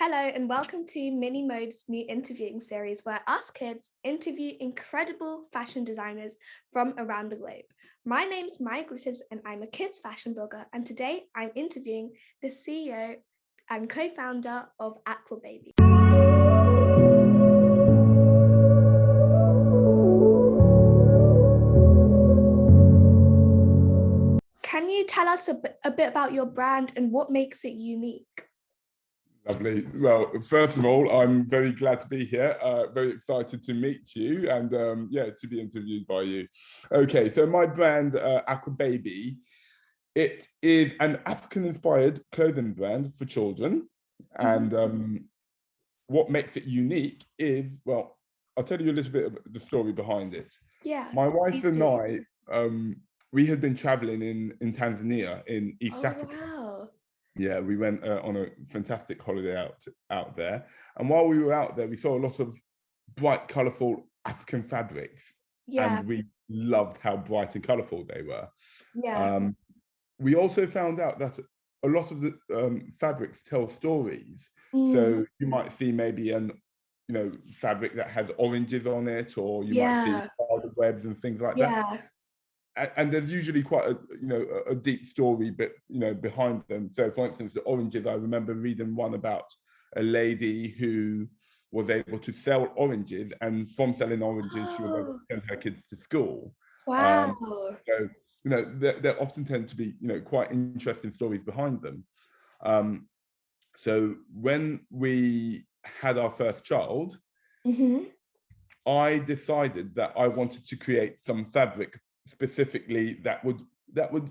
Hello and welcome to Mini Mode's new interviewing series where us kids interview incredible fashion designers from around the globe. My name's Maya and I'm a kids fashion blogger, and today I'm interviewing the CEO and co-founder of Akwa Baby. Can you tell us a bit about your brand and what makes it unique? Lovely. Well, first of all, I'm very glad to be here. Very excited to meet you and to be interviewed by you. Okay, so my brand, Akwa Baby, it is an African-inspired clothing brand for children. And what makes it unique is, well, I'll tell you a little bit of the story behind it. Yeah. My wife and I, we had been traveling in Tanzania in East Africa. Wow. Yeah, we went on a fantastic holiday out there. And while we were out there, we saw a lot of bright, colourful African fabrics. Yeah. And we loved how bright and colourful they were. Yeah. We also found out that a lot of the fabrics tell stories. So you might see maybe fabric that has oranges on it, or you might see spider webs and things like that. And there's usually quite a deep story behind them. So for instance, the oranges, I remember reading one about a lady who was able to sell oranges, and from selling oranges she was able to send her kids to school. Wow. So there often tend to be quite interesting stories behind them. So when we had our first child, I decided that I wanted to create some fabric specifically that would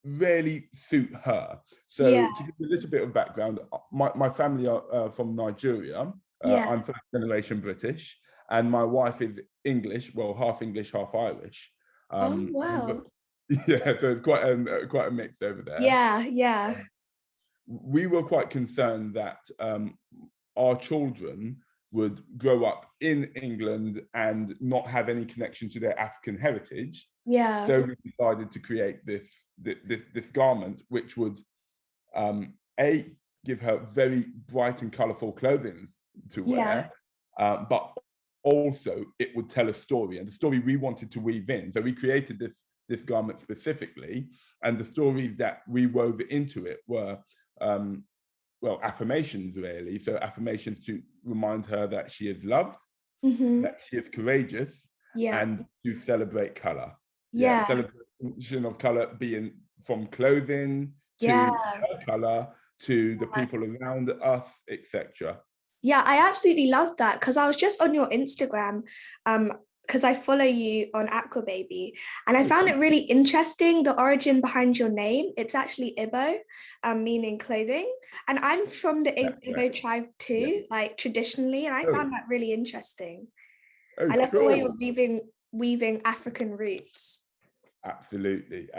really suit her. So to give you a little bit of background, my family are from Nigeria. I'm first generation British, and my wife is English, well, half English, half Irish. Wow. Yeah, so it's quite a mix over there. Yeah. We were quite concerned that our children would grow up in England and not have any connection to their African heritage. Yeah. So we decided to create this garment, which would give her very bright and colourful clothing to wear, but also it would tell a story, and the story we wanted to weave in. So we created this garment specifically, and the stories that we wove into it were affirmations, really. So affirmations to remind her that she is loved, that she is courageous, and to celebrate color. Celebration of color being from clothing to her color to the people around us, etc. Yeah, I absolutely love that, because I was just on your Instagram, because I follow you on Akwa Baby, and I found it really interesting, the origin behind your name. It's actually Igbo, meaning clothing, and I'm from the Igbo tribe too, like traditionally, and I found that really interesting. I love the way you're weaving African roots. Absolutely.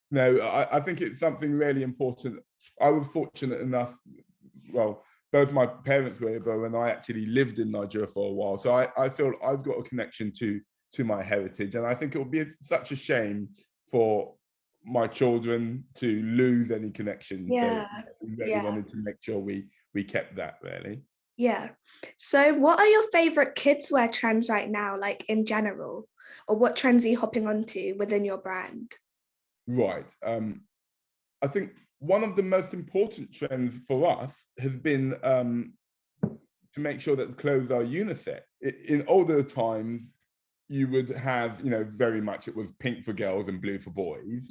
No, I think it's something really important. I was fortunate enough, well, both my parents were Igbo and I actually lived in Nigeria for a while. So I feel I've got a connection to my heritage. And I think it would be such a shame for my children to lose any connection. So we really wanted to make sure we kept that, really. Yeah. So what are your favorite kids wear trends right now, like in general? Or what trends are you hopping onto within your brand? Right. I think one of the most important trends for us has been to make sure that the clothes are unisex. In older times, you would have, very much it was pink for girls and blue for boys.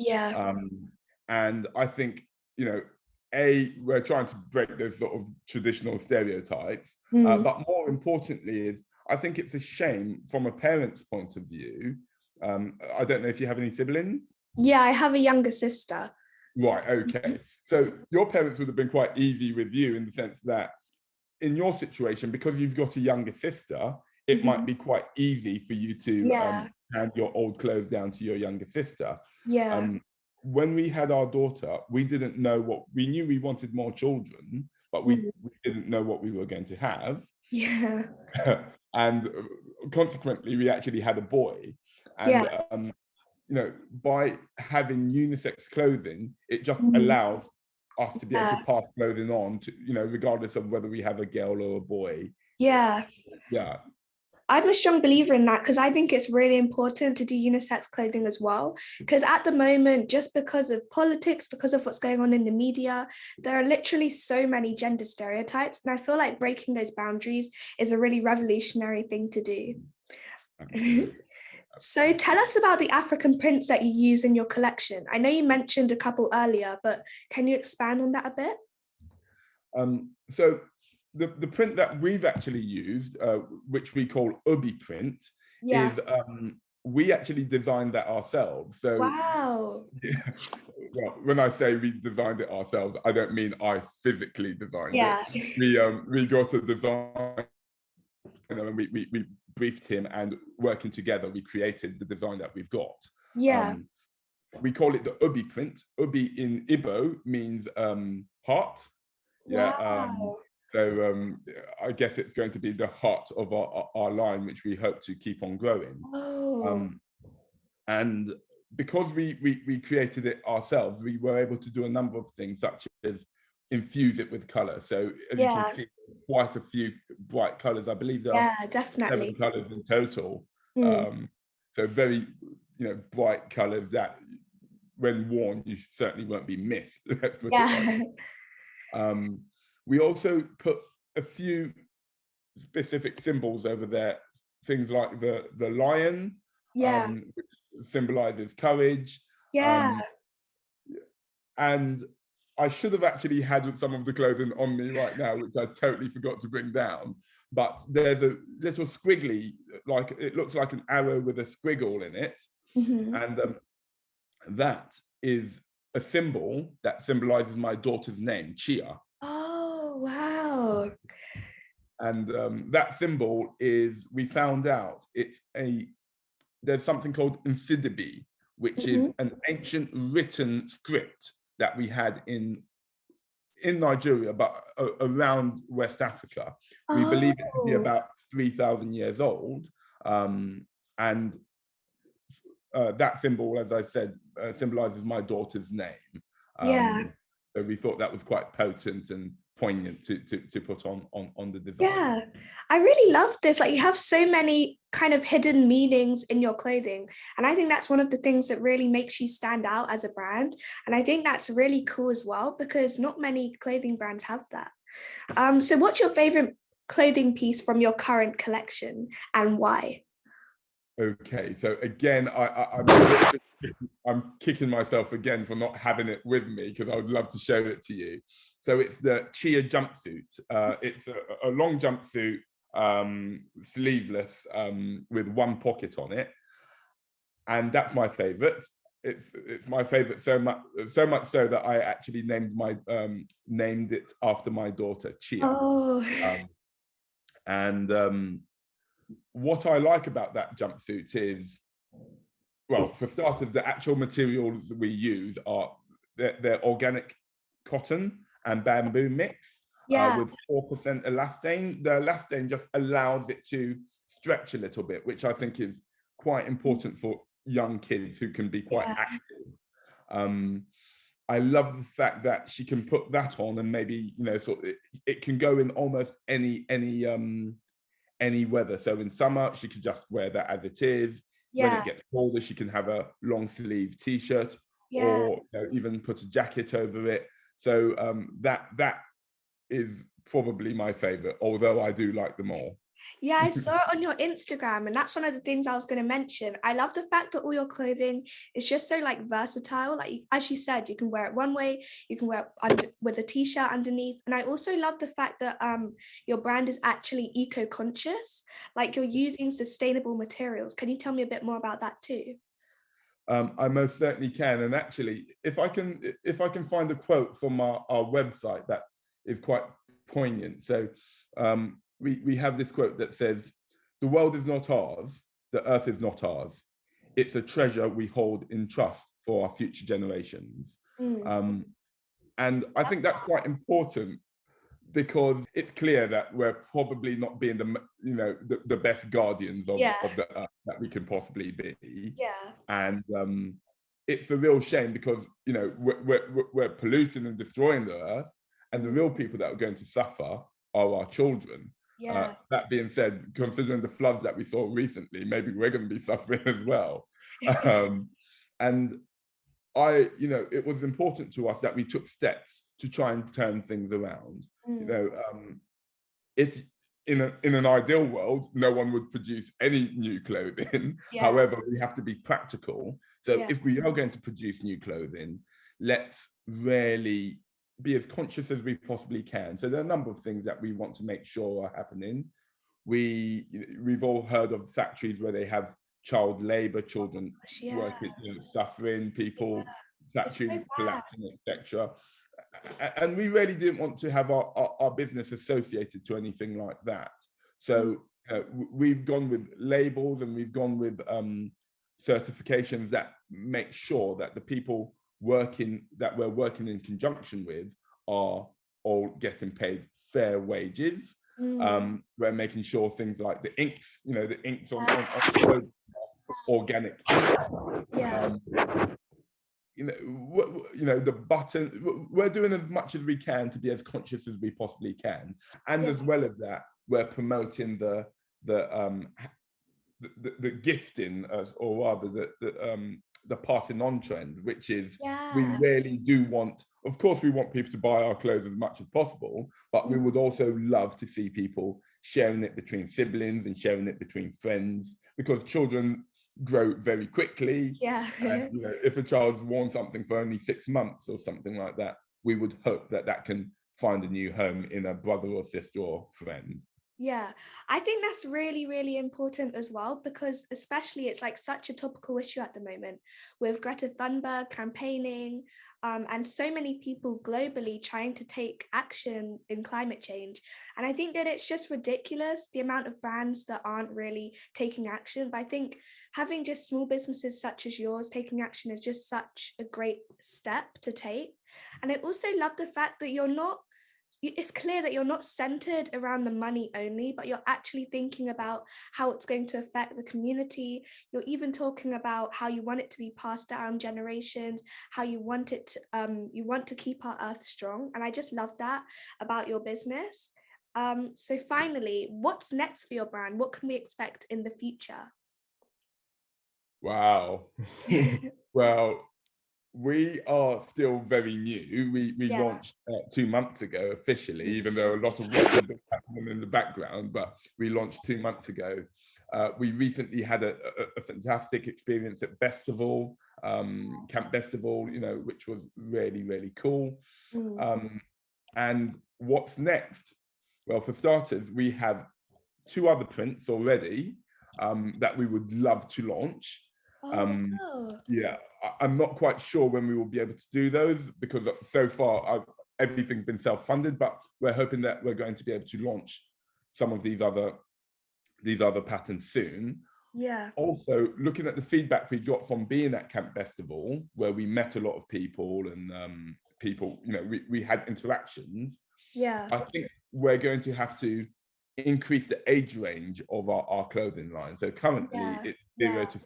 And I think, we're trying to break those sort of traditional stereotypes. But more importantly is, I think it's a shame from a parent's point of view. I don't know if you have any siblings. Yeah, I have a younger sister. Right, okay. So your parents would have been quite easy with you in the sense that in your situation, because you've got a younger sister, it might be quite easy for you to hand your old clothes down to your younger sister. When we had our daughter, we didn't know we knew we wanted more children, but we didn't know what we were going to have. And consequently, we actually had a boy. And by having unisex clothing, it just allows us to be able to pass clothing on to, regardless of whether we have a girl or a boy. Yeah. Yeah. I'm a strong believer in that because I think it's really important to do unisex clothing as well. Because at the moment, just because of politics, because of what's going on in the media, there are literally so many gender stereotypes. And I feel like breaking those boundaries is a really revolutionary thing to do. So tell us about the African prints that you use in your collection. I know you mentioned a couple earlier, but can you expand on that a bit? So the print that we've actually used, which we call Obi print, is we actually designed that ourselves. So wow. Well, when I say we designed it ourselves, I don't mean I physically designed it. We got a designer and we briefed him, and working together, we created the design that we've got. We call it the Obi print. Obi in Igbo means heart. So I guess it's going to be the heart of our line, which we hope to keep on growing. And because we created it ourselves, we were able to do a number of things, such as infuse it with color. So as you can see, quite a few bright colors. I believe there are 7 colors in total. So very, bright colors that, when worn, you certainly won't be missed. Let's put it like. We also put a few specific symbols over there, things like the lion, which symbolizes courage. And I should have actually had some of the clothing on me right now, which I totally forgot to bring down. But there's a little squiggly, like it looks like an arrow with a squiggle in it. And that is a symbol that symbolizes my daughter's name, Chia. Oh, wow. And that symbol is, we found out, there's something called Nsidibi, which is an ancient written script that we had in Nigeria, but around West Africa. We believe it to be about 3,000 years old. And that symbol, as I said, symbolizes my daughter's name. So we thought that was quite potent and poignant to put on the design. I really love this. Like, you have so many kind of hidden meanings in your clothing, and I think that's one of the things that really makes you stand out as a brand. And I think that's really cool as well, because not many clothing brands have that. So what's your favorite clothing piece from your current collection, and why? Okay, so again, I'm kicking myself again for not having it with me, because I would love to show it to you. So it's the Chia jumpsuit. It's a long jumpsuit, sleeveless, with one pocket on it, and that's my favorite. It's my favorite so much so that I actually named it after my daughter, Chia. What I like about that jumpsuit is, well, for starters, the actual materials that we use they're organic cotton and bamboo mix with 4% elastane. The elastane just allows it to stretch a little bit, which I think is quite important for young kids who can be quite active. I love the fact that she can put that on, and maybe, it can go in almost any weather. So in summer, she could just wear that as it is. When it gets colder, she can have a long sleeve t-shirt, or even put a jacket over it. So that is probably my favorite, although I do like them all. Yeah, I saw it on your Instagram, and that's one of the things I was going to mention. I love the fact that all your clothing is just so versatile. Like, as you said, you can wear it one way, you can wear it with a t-shirt underneath. And I also love the fact that your brand is actually eco-conscious. Like, you're using sustainable materials. Can you tell me a bit more about that too? I most certainly can. And actually, if I can find a quote from our website that is quite poignant. So we have this quote that says, "The world is not ours, the earth is not ours. It's a treasure we hold in trust for our future generations." And I think that's quite important, because it's clear that we're probably not being the best guardians of the earth that we can possibly be. And it's a real shame because, you know, we're polluting and destroying the earth, and the real people that are going to suffer are our children. Yeah. That being said, considering the floods that we saw recently, maybe we're going to be suffering as well. And you know, it was important to us that we took steps to try and turn things around. You know, if in an ideal world, no one would produce any new clothing. Yeah. However, we have to be practical. So Yeah. if we are going to produce new clothing, let's really be as conscious as we possibly can. So there are a number of things that we want to make sure are happening. We've all heard of factories where they have child labor, children working, you know, suffering, people, factories so collapsing, etc. And we really didn't want to have our business associated to anything like that. So we've gone with labels, and we've gone with certifications that make sure that the people that we're working in conjunction with are all getting paid fair wages. We're making sure things like the inks, you know, the inks on organic ink. You know, the button, we're doing as much as we can to be as conscious as we possibly can. And as well as that, we're promoting the gifting, or rather the passing on trend, which is we really do want, of course, we want people to buy our clothes as much as possible, but we would also love to see people sharing it between siblings and sharing it between friends, because children grow very quickly. And, you know, if a child's worn something for only 6 months or something like that, we would hope that that can find a new home in a brother or sister or friend. Yeah, I think that's really, really important as well, because especially it's like such a topical issue at the moment with Greta Thunberg campaigning, and so many people globally trying to take action in climate change. And I think that it's just ridiculous, the amount of brands that aren't really taking action. But I think having just small businesses such as yours taking action is just such a great step to take. And I also love the fact that it's clear that you're not centered around the money only, but you're actually thinking about how it's going to affect the community. You're even talking about how you want it to be passed down generations, how you want it to, you want to keep our earth strong. And I just love that about your business. So finally, what's next for your brand? What can we expect in the future? Wow. Well, we are still very new. We launched 2 months ago officially, even though a lot of work has been happening in the background, but we launched 2 months ago. We recently had a fantastic experience at Festival, Camp Festival, you know, which was really, really cool. And what's next? Well, for starters, we have 2 other prints already that we would love to launch. Yeah, I'm not quite sure when we will be able to do those, because so far everything's been self-funded, but we're hoping that we're going to be able to launch some of these other patterns soon. Also, looking at the feedback we got from being at Camp Festival, where we met a lot of people, and people, you know, we had interactions. I think we're going to have to increase the age range of our clothing line. So currently it's 0 to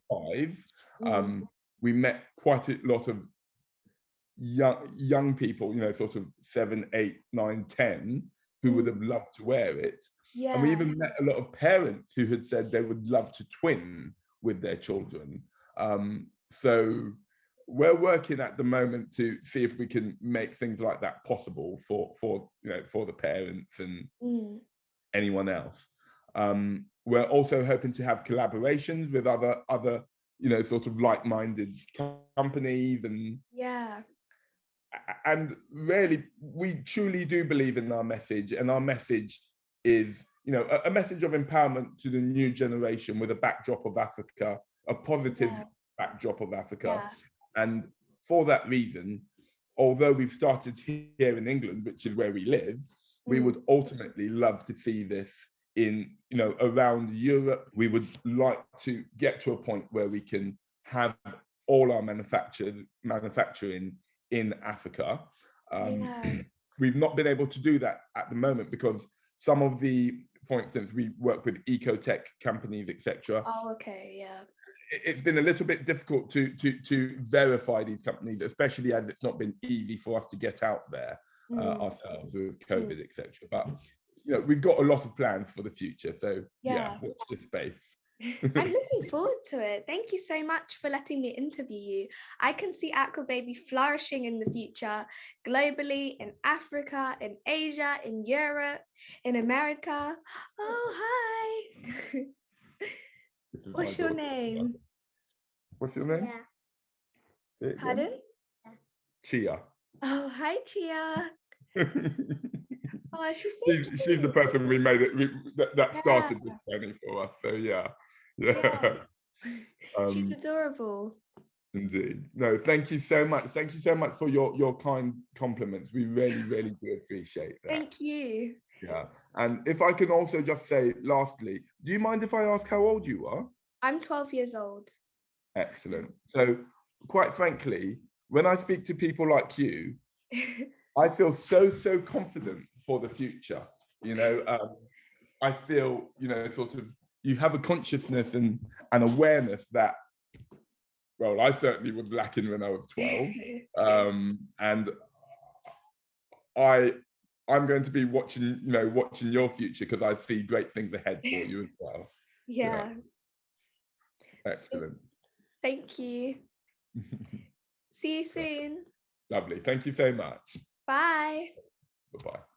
5. We met quite a lot of young people, you know, sort of 7, 8, 9, 10, who would have loved to wear it. And we even met a lot of parents who had said they would love to twin with their children. So we're working at the moment to see if we can make things like that possible for you know, for the parents and anyone else. We're also hoping to have collaborations with other you know, sort of like-minded companies, and really we truly do believe in our message, and our message is, you know, a message of empowerment to the new generation with a backdrop of Africa, a positive backdrop of Africa. And for that reason, although we've started here in England, which is where we live, we would ultimately love to see this in, you know, around Europe. We would like to get to a point where we can have all our manufacturing in Africa. We've not been able to do that at the moment because some of the, for instance, we work with eco-tech companies, etc. it's been a little bit difficult to verify these companies, especially as it's not been easy for us to get out there ourselves with COVID, etc. But we've got a lot of plans for the future. So yeah, watch this space. I'm looking forward to it. Thank you so much for letting me interview you. I can see Akwa Baby flourishing in the future, globally, in Africa, in Asia, in Europe, in America. Oh, hi. What's your name? What's your name? Yeah. Pardon? Chia. Oh, hi, Chia. Oh, she's so cute. She's the person we made it that started this journey for us. So yeah. She's adorable. Indeed. No, thank you so much. Thank you so much for your kind compliments. We really, really do appreciate that. Thank you. Yeah. And if I can also just say, lastly, do you mind if I ask how old you are? I'm 12 years old. Excellent. So quite frankly, when I speak to people like you, I feel so confident for the future. I feel, sort of, you have a consciousness and an awareness that, well, I certainly was lacking when I was 12. And I'm going to be watching your future, because I see great things ahead for you as well. Yeah. Excellent. Thank you. See you soon. Lovely. Thank you so much. Bye. Bye-bye.